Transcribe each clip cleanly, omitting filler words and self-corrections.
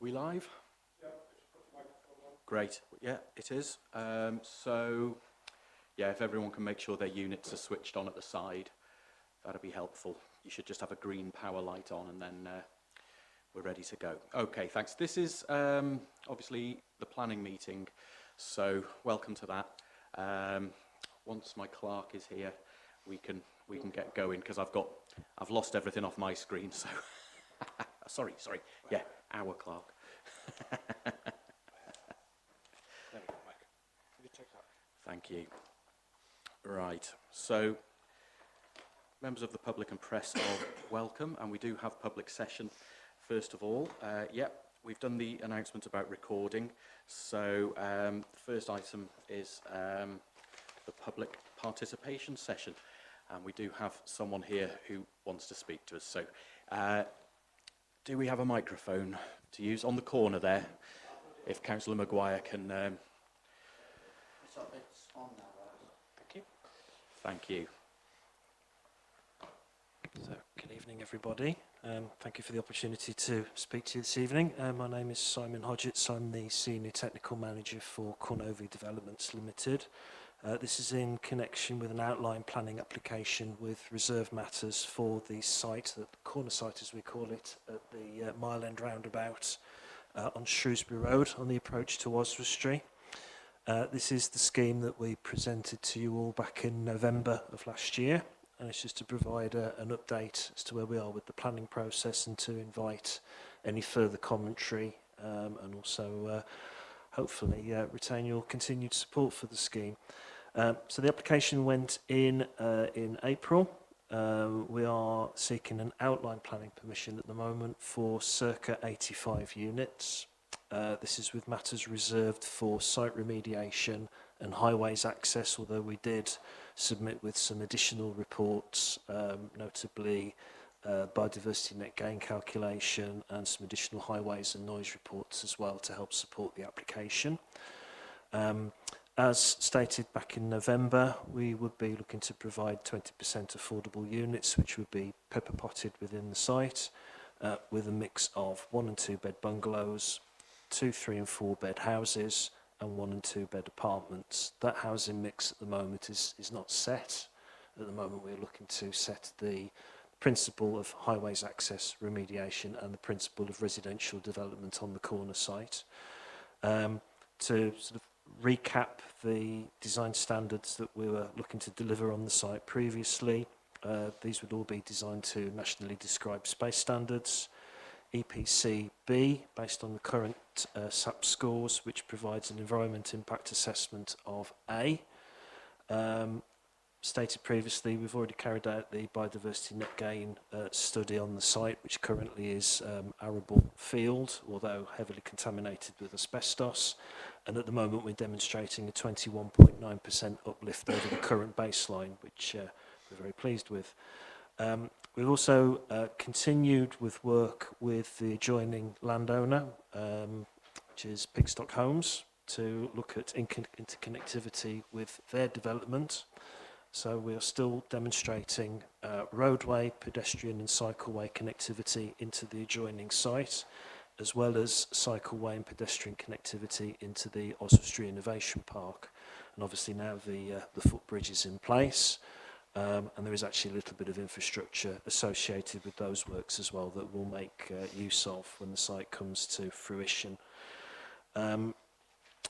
Are we live? Great. Yeah, it is. If everyone can make sure their units are switched on at the side, that'd be helpful. You should just have a green power light on and then we're ready to go. Okay, thanks. This is obviously the planning meeting, so welcome to that. Once my clerk is here, we can get going because I've lost everything off my screen. So sorry. Yeah, our clerk. Thank you. Right, so members of the public and press are welcome, and we do have public session first of all. We've done the announcement about recording, so the first item is the public participation session, and we do have someone here who wants to speak to us. So do we have a microphone to use on the corner there? If Councillor Maguire can... It's on now, right? Thank you. So, good evening, everybody. Thank you for the opportunity to speak to you this evening. My name is Simon Hodgetts. I'm the Senior Technical Manager for Cornovi Developments Limited. This is in connection with an outline planning application with reserve matters for the site, the corner site as we call it, at the Mile End roundabout on Shrewsbury Road on the approach to Oswestry. This is the scheme that we presented to you all back in November of last year, and it's just to provide an update as to where we are with the planning process and to invite any further commentary and also hopefully retain your continued support for the scheme. So the application went in April. We are seeking an outline planning permission at the moment for circa 85 units. This is with matters reserved for site remediation and highways access, although we did submit with some additional reports, notably biodiversity net gain calculation and some additional highways and noise reports as well to help support the application. As stated back in November, we would be looking to provide 20% affordable units, which would be pepper potted within the site, with a mix of 1 and 2 bed bungalows, 2, 3 and 4 bed houses and 1 and 2 bed apartments. That housing mix at the moment is not set. At the moment we're looking to set the principle of highways access remediation and the principle of residential development on the corner site. To sort of recap the design standards that we were looking to deliver on the site previously, these would all be designed to nationally described space standards. EPC B, based on the current SAP scores, which provides an environment impact assessment of A. Stated previously, we've already carried out the biodiversity net gain study on the site, which currently is arable field, although heavily contaminated with asbestos. And at the moment, we're demonstrating a 21.9% uplift over the current baseline, which we're very pleased with. We've also continued with work with the adjoining landowner, which is Pigstock Homes, to look at interconnectivity with their development. So we are still demonstrating roadway, pedestrian and cycleway connectivity into the adjoining site, as well as cycleway and pedestrian connectivity into the Oswestry Innovation Park. And obviously now the footbridge is in place. And there is actually a little bit of infrastructure associated with those works as well that we'll make use of when the site comes to fruition.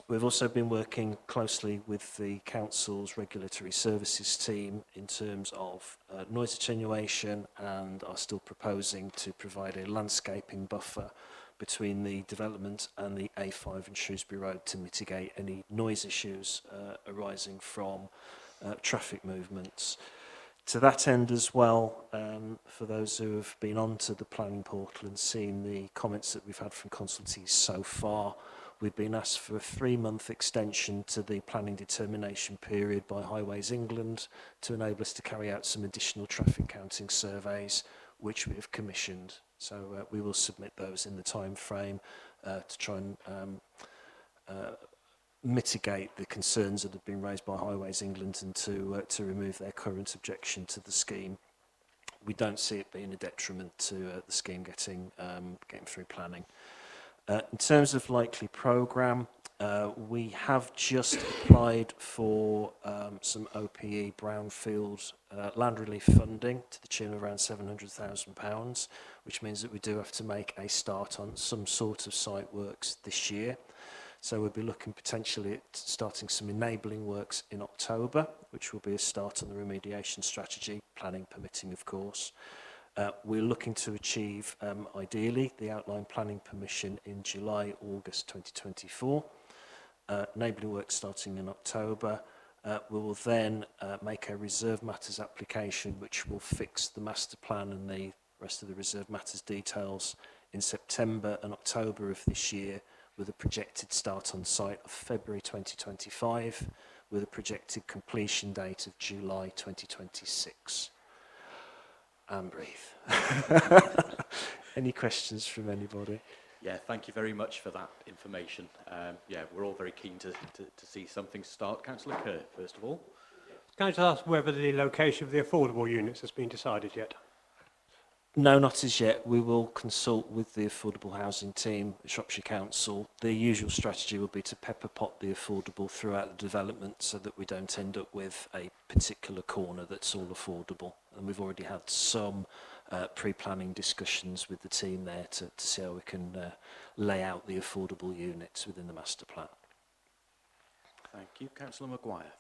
We've also been working closely with the Council's Regulatory Services team in terms of noise attenuation, and are still proposing to provide a landscaping buffer between the development and the A5 and Shrewsbury Road to mitigate any noise issues arising from traffic movements. To that end as well, for those who have been onto the planning portal and seen the comments that we've had from consultees so far, we've been asked for a 3-month extension to the planning determination period by Highways England to enable us to carry out some additional traffic counting surveys, which we have commissioned. So we will submit those in the time frame to try and mitigate the concerns that have been raised by Highways England and to remove their current objection to the scheme. We don't see it being a detriment to the scheme getting through planning. In terms of likely programme, we have just applied for some OPE brownfield land relief funding to the tune of around £700,000, which means that we do have to make a start on some sort of site works this year. So we'll be looking potentially at starting some enabling works in October, which will be a start on the remediation strategy, planning permitting, of course. We're looking to achieve, ideally, the outline planning permission in July, August 2024. Enabling work starting in October. We will then make a reserve matters application, which will fix the master plan and the rest of the reserve matters details in September and October of this year, with a projected start on site of February 2025, with a projected completion date of July 2026. And breathe. Any questions from anybody? Yeah, thank you very much for that information. Yeah, we're all very keen to see something start. Councillor Kerr, first of all. Can I just ask whether the location of the affordable units has been decided yet? No, not as yet. We will consult with the affordable housing team, Shropshire Council. The usual strategy will be to pepper pot the affordable throughout the development so that we don't end up with a particular corner that's all affordable. And we've already had some pre-planning discussions with the team there to see how we can lay out the affordable units within the master plan. Thank you. Councillor Maguire.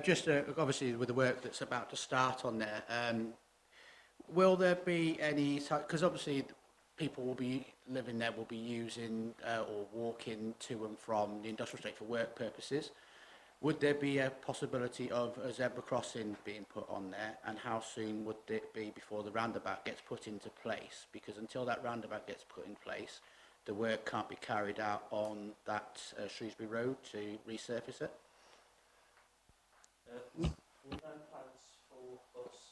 Just obviously with the work that's about to start on there, will there be any, because obviously people will be living there, will be using or walking to and from the industrial estate for work purposes. Would there be a possibility of a zebra crossing being put on there, and how soon would it be before the roundabout gets put into place? Because until that roundabout gets put in place, the work can't be carried out on that Shrewsbury Road to resurface it. No plans for us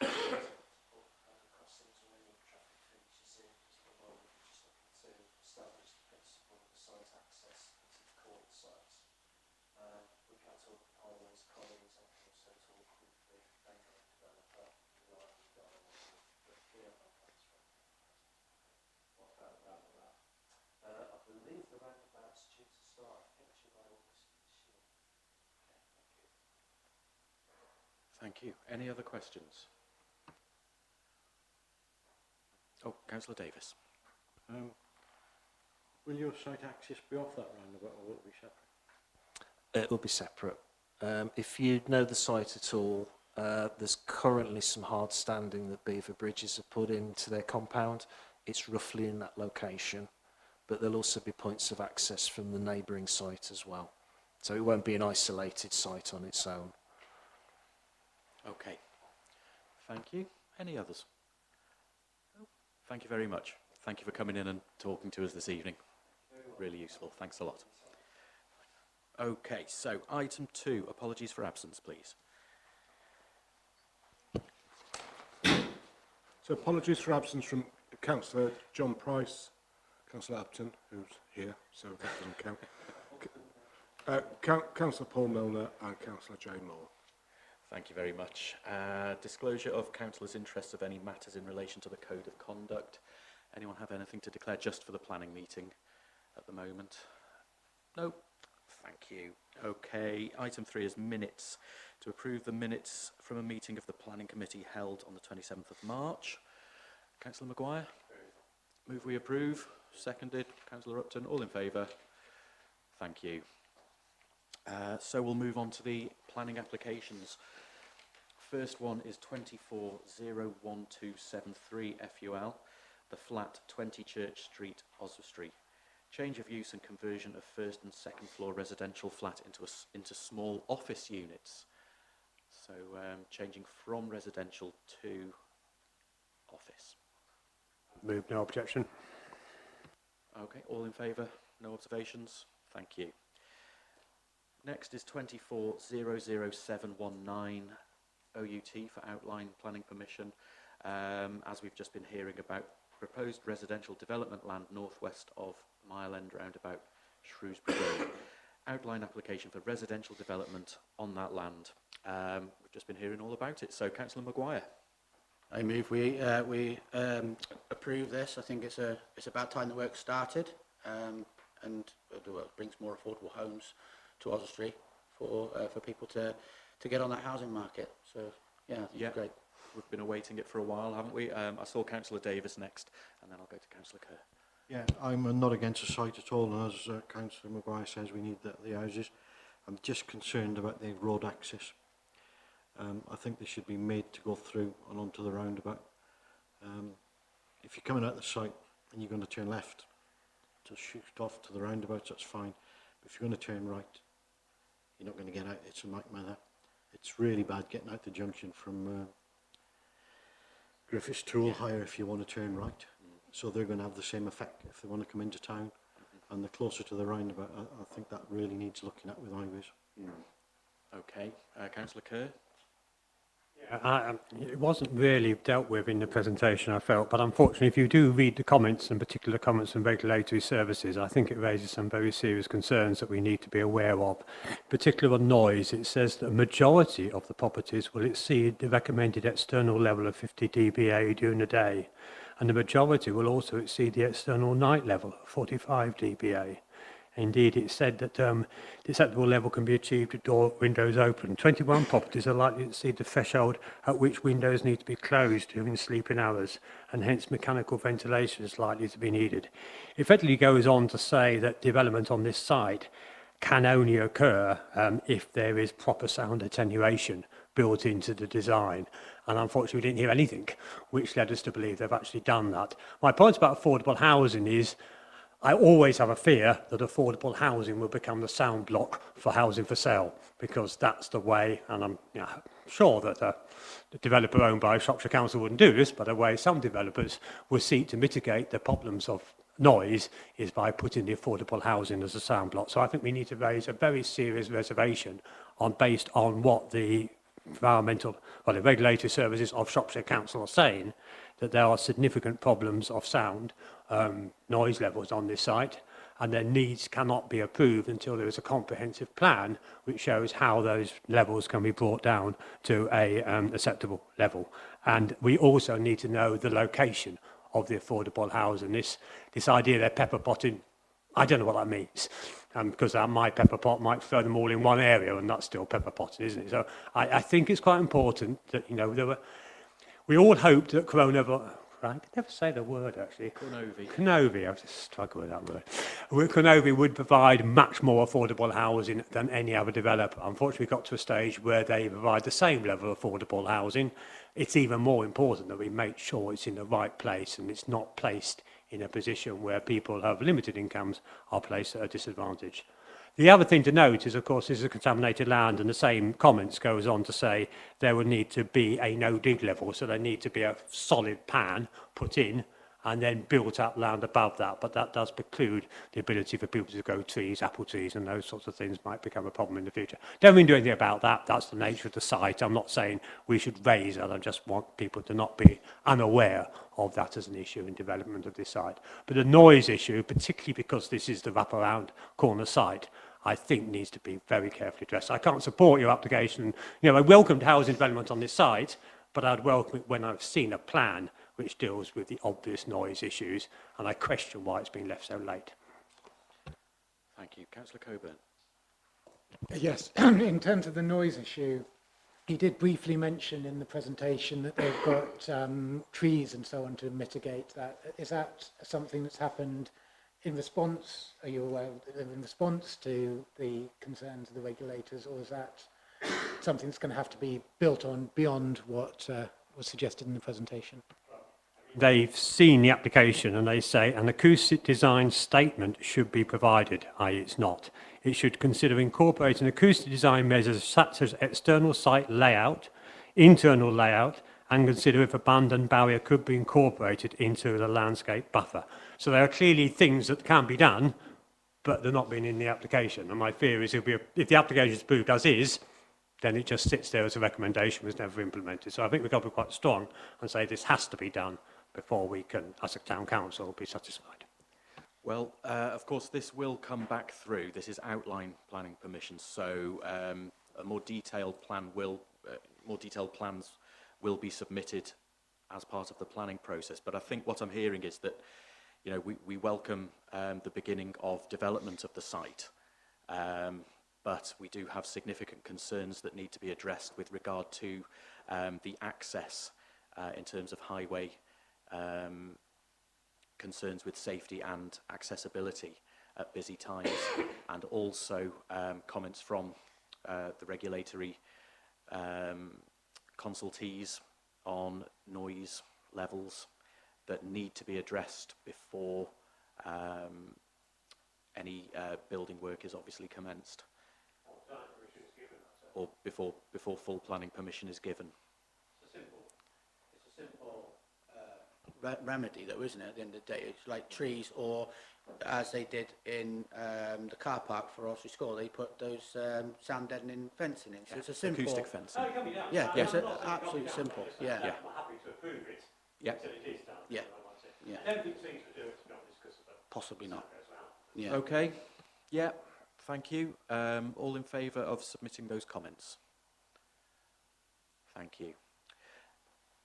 crossings or any traffic features in at the moment. We're just looking to establish the principle of the site access into the corner sites. We can talk with highways colleagues and also talk with the neighbouring developer who are in dialogue with, but we have no plans for anything. What about the roundabout? I believe the roundabout's due to start, I think, July, August this year. Okay, thank you. Thank you. Any other questions? Oh, Councillor Davis. Will your site access be off that roundabout, or will it be separate? It will be separate. If you know the site at all, there's currently some hard standing that Beaver Bridges have put into their compound. It's roughly in that location, but there'll also be points of access from the neighbouring site as well. So it won't be an isolated site on its own. Okay. Thank you. Any others? No? Thank you very much. Thank you for coming in and talking to us this evening. Really useful. Thanks a lot. Okay, so item 2, apologies for absence, please. So apologies for absence from Councillor John Price, Councillor Upton, who's here, so that doesn't count. Councillor Paul Milner and Councillor Jane Moore. Thank you very much. Disclosure of councillors' interests of any matters in relation to the Code of Conduct. Anyone have anything to declare just for the planning meeting at the moment? No? Thank you. Okay, item 3 is minutes. To approve the minutes from a meeting of the Planning Committee held on the 27th of March. Councillor Maguire? Move we approve. Seconded. Councillor Upton. All in favour? Thank you. So we'll move on to the planning applications. First one is 24-01273 FUL, the flat 20 Church Street, Oswestry. Change of use and conversion of first and second floor residential flat into small office units. So changing from residential to office. Move, no objection. Okay, all in favour? No observations? Thank you. Next is 24-00719 OUT for outline planning permission. As we've just been hearing about proposed residential development land northwest of Mile End roundabout Shrewsbury Road. Outline application for residential development on that land. We've just been hearing all about it. So, Councillor Maguire. I move we approve this. I think it's about time the work started, and it brings more affordable homes to Oswestry for people to get on that housing market. So yeah, I think Yeah. it's great. We've been awaiting it for a while, haven't we? I saw Councillor Davis next, and then I'll go to Councillor Kerr. Yeah, I'm not against the site at all, and as Councillor Maguire says, we need the houses. I'm just concerned about the road access. I think they should be made to go through and onto the roundabout. If you're coming out the site and you're going to turn left to shoot off to the roundabouts, that's fine. But if you're going to turn right, you're not going to get out. It's a nightmare there. It's really bad getting out the junction from Griffiths Tool higher if you want to turn right. So they're going to have the same effect if they want to come into town. And the closer to the roundabout, I think that really needs looking at with highways. Okay. Councillor Kerr? It wasn't really dealt with in the presentation, I felt, but unfortunately, if you do read the comments, and particular comments from regulatory services, I think it raises some very serious concerns that we need to be aware of. Particularly on noise, it says that a majority of the properties will exceed the recommended external level of 50 dBA during the day, and the majority will also exceed the external night level of 45 dBA. Indeed, it said that the acceptable level can be achieved with windows open. 21 properties are likely to exceed the threshold at which windows need to be closed during sleeping hours, and hence mechanical ventilation is likely to be needed. It effectively goes on to say that development on this site can only occur if there is proper sound attenuation built into the design. And unfortunately, we didn't hear anything which led us to believe they've actually done that. My point about affordable housing is I always have a fear that affordable housing will become the sound block for housing for sale, because that's the way, and I'm sure that the developer owned by Shropshire Council wouldn't do this, but the way some developers will seek to mitigate the problems of noise is by putting the affordable housing as a sound block. So I think we need to raise a very serious reservation based on what the the regulatory services of Shropshire Council are saying, that there are significant problems of sound, noise levels on this site, and their needs cannot be approved until there is a comprehensive plan which shows how those levels can be brought down to a acceptable level. And we also need to know the location of the affordable housing. This idea they're pepper potting, I don't know what that means, because my pepper pot might throw them all in one area, and that's still pepper potting, isn't it? So I think it's quite important that, we all hoped that I can never say the word, actually. Cronovi, I just struggle with that word. Cronovi would provide much more affordable housing than any other developer. Unfortunately, we got to a stage where they provide the same level of affordable housing. It's even more important that we make sure it's in the right place and it's not placed in a position where people who have limited incomes are placed at a disadvantage. The other thing to note is, of course, this is a contaminated land, and the same comments goes on to say there would need to be a no-dig level, so there need to be a solid pan put in and then built up land above that, but that does preclude the ability for people to grow trees, apple trees, and those sorts of things might become a problem in the future. Don't mean to do anything about that. That's the nature of the site. I'm not saying we should raise that. I just want people to not be unaware of that as an issue in development of this site. But the noise issue, particularly because this is the wraparound corner site, I think needs to be very carefully addressed. I can't support your application. I welcomed housing development on this site, but I'd welcome it when I've seen a plan which deals with the obvious noise issues, and I question why it's been left so late. Thank you. Councillor Coburn. Yes, in terms of the noise issue, you did briefly mention in the presentation that they've got trees and so on to mitigate that. Is that something that's happened in response, are you aware, in response to the concerns of the regulators, or is that something that's going to have to be built on beyond what was suggested in the presentation? They've seen the application and they say an acoustic design statement should be provided, i.e. it's not. It should consider incorporating acoustic design measures such as external site layout, internal layout, and consider if a abandoned barrier could be incorporated into the landscape buffer. So there are clearly things that can be done, but they're not being in the application. And my fear is if the application is approved as is, then it just sits there as a recommendation, was never implemented. So I think we've got to be quite strong and say this has to be done before we can, as a town council, be satisfied. Well, of course, this will come back through. This is outline planning permissions, so a more detailed plans will be submitted as part of the planning process. But I think what I'm hearing is that, you know, we welcome the beginning of development of the site, but we do have significant concerns that need to be addressed with regard to the access in terms of highway, concerns with safety and accessibility at busy times, and also comments from the regulatory consultees on noise levels that need to be addressed before any building work is obviously commenced, or before full planning permission is given. It's a simple remedy, though, isn't it? At the end of the day, it's like trees, or as they did in the car park for Osprey School, they put those sound deadening fencing in. So it's a simple Acoustic fencing. Yeah, it's absolutely simple. Yeah. Yeah. I'm happy to approve it Yeah. until it is done. Yeah. Yeah. I don't think things would do it, to be honest, because of the Possibly not. as well. Yeah. Okay. Yeah. Thank you. All in favour of submitting those comments? Thank you.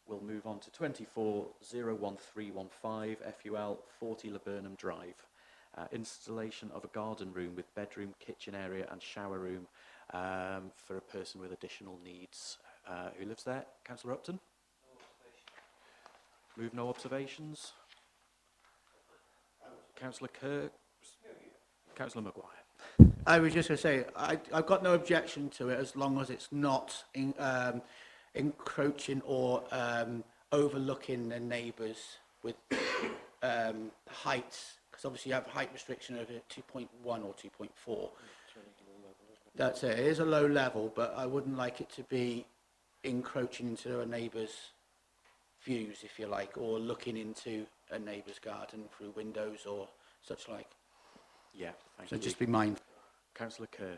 We'll move on to 24-01315 FUL 40 Laburnum Drive. Installation of a garden room with bedroom, kitchen area and shower room for a person with additional needs. Who lives there? Councillor Upton? Move no observations. Councillor Kerr? Councillor Maguire? I was just going to say, I've got no objection to it as long as it's not encroaching or overlooking the neighbours with heights, because obviously you have height restriction over 2.1 or 2.4. That's it. It is a low level, but I wouldn't like it to be encroaching into a neighbour's views, if you like, or looking into a neighbour's garden through windows or such like. Yeah, thank So you. just be mindful. Councillor Kerr?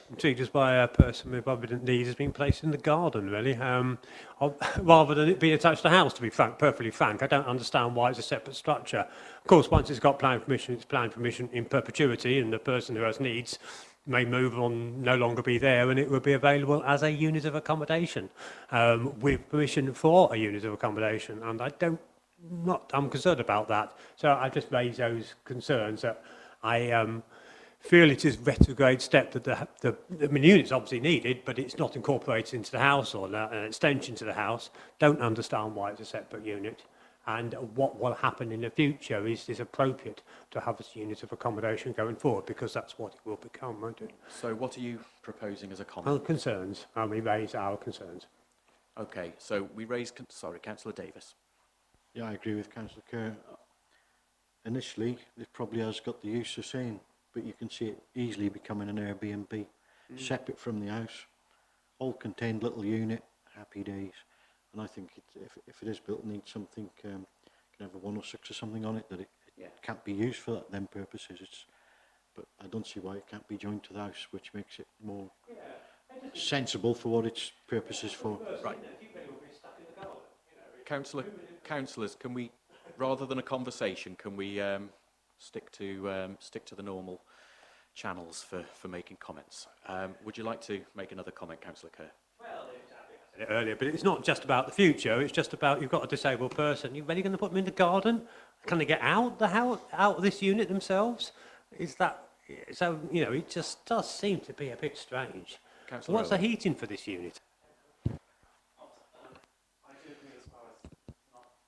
Intrigued by a person with evident needs has been placed in the garden, really. Rather than it being attached to the house, to be frank, perfectly frank, I don't understand why it's a separate structure. Of course, once it's got planning permission, it's planning permission in perpetuity, and the person who has needs may move on, no longer be there, and it will be available as a unit of accommodation, with permission for a unit of accommodation. And I'm concerned about that. So I just raise those concerns that I feel it is a retrograde step that the unit's obviously needed, but it's not incorporated into the house or an extension to the house. Don't understand why it's a separate unit. And what will happen in the future is appropriate to have this unit of accommodation going forward, because that's what it will become, won't it? So what are you proposing as a Well, comment? concerns, and we raise our concerns. Okay, so we raised... Sorry, Councillor Davis. Yeah, I agree with Councillor Kerr. Initially, it probably has got the use of saying, but you can see it easily becoming an Airbnb, separate from the house, all contained little unit, happy days. And I think if it is built, it needs something, can have a 106 or something on it, that it can't be used for them purposes. But I don't see why it can't be joined to the house, which makes it more sensible for what its purpose is for. Right. Councillors, can we, rather than a conversation, can we stick to the normal channels for making comments? Would you like to make another comment, Councillor Kerr? Earlier, but it's not just about the future. It's just about, you've got a disabled person. You're really going to put them in the garden? Can they get out of this unit themselves? Is that so? You know, it just does seem to be a bit strange. Councillor What's the Owen? heating for this unit?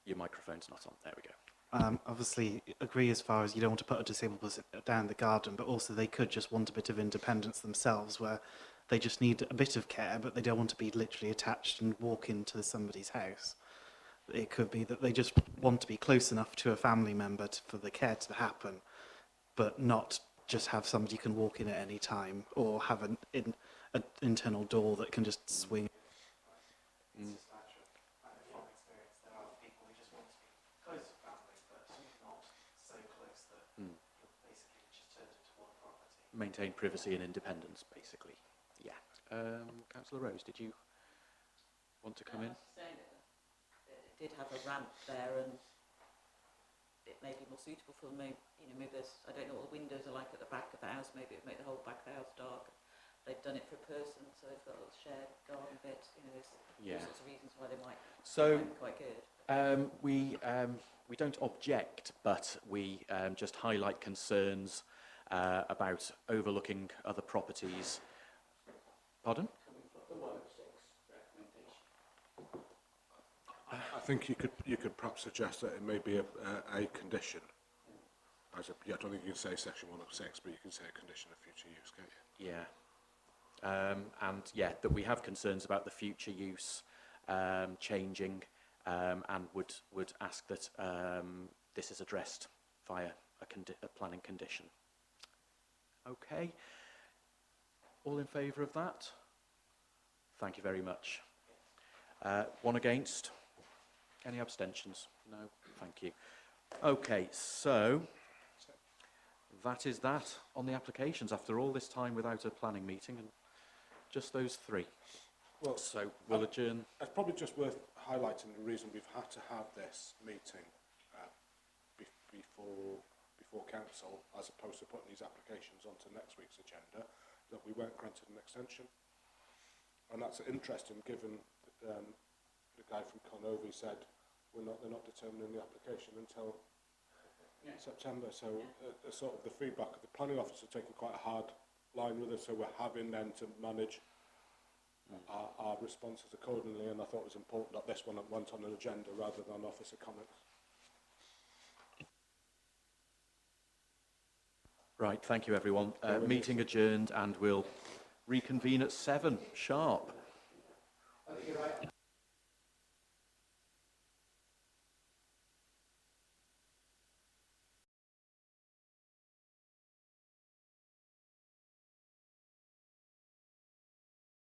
Your microphone's not on. There we go. Obviously agree as far as you don't want to put a disabled person down the garden, but also they could just want a bit of independence themselves, where they just need a bit of care, but they don't want to be literally attached and walk into somebody's house. It could be that they just want to be close enough to a family member for the care to happen, but not just have somebody can walk in at any time, or have an internal door that can just swing. Maintain privacy and independence, basically. Yeah. Councillor Rose, did you want to come in? Saying it did have a ramp there, and it may be more suitable for them. Maybe, maybe there's, I don't know what the windows are like at the back of the house. Maybe it would make the whole back of the house dark. they've done it for a person, so they've got a little shared garden bit, you know, there's Yeah. all sorts of reasons why they might, So might be quite good. we don't object, but we just highlight concerns about overlooking other properties. Pardon? I think you could perhaps suggest that it may be a condition. I don't think you can say section 106, but you can say a condition of future use, can't you? Yeah. And yeah, that we have concerns about the future use changing, and would ask that this is addressed via a planning condition. Okay. All in favour of that? Thank you very much. One against? Any abstentions? No? Thank you. Okay, so that is that on the applications after all this time without a planning meeting, and just those three. Well, So we'll adjourn. it's probably just worth highlighting the reason we've had to have this meeting before council, as opposed to putting these applications onto next week's agenda, that we weren't granted an extension. And that's interesting, given the guy from Conovi said they're not determining the application until September. So sort of the feedback of the planning officer taking quite a hard line with us, so we're having then to manage our responses accordingly, and I thought it was important that this one went on an agenda rather than officer comments. Right, thank you everyone. Meeting adjourned, and we'll reconvene at 7 sharp.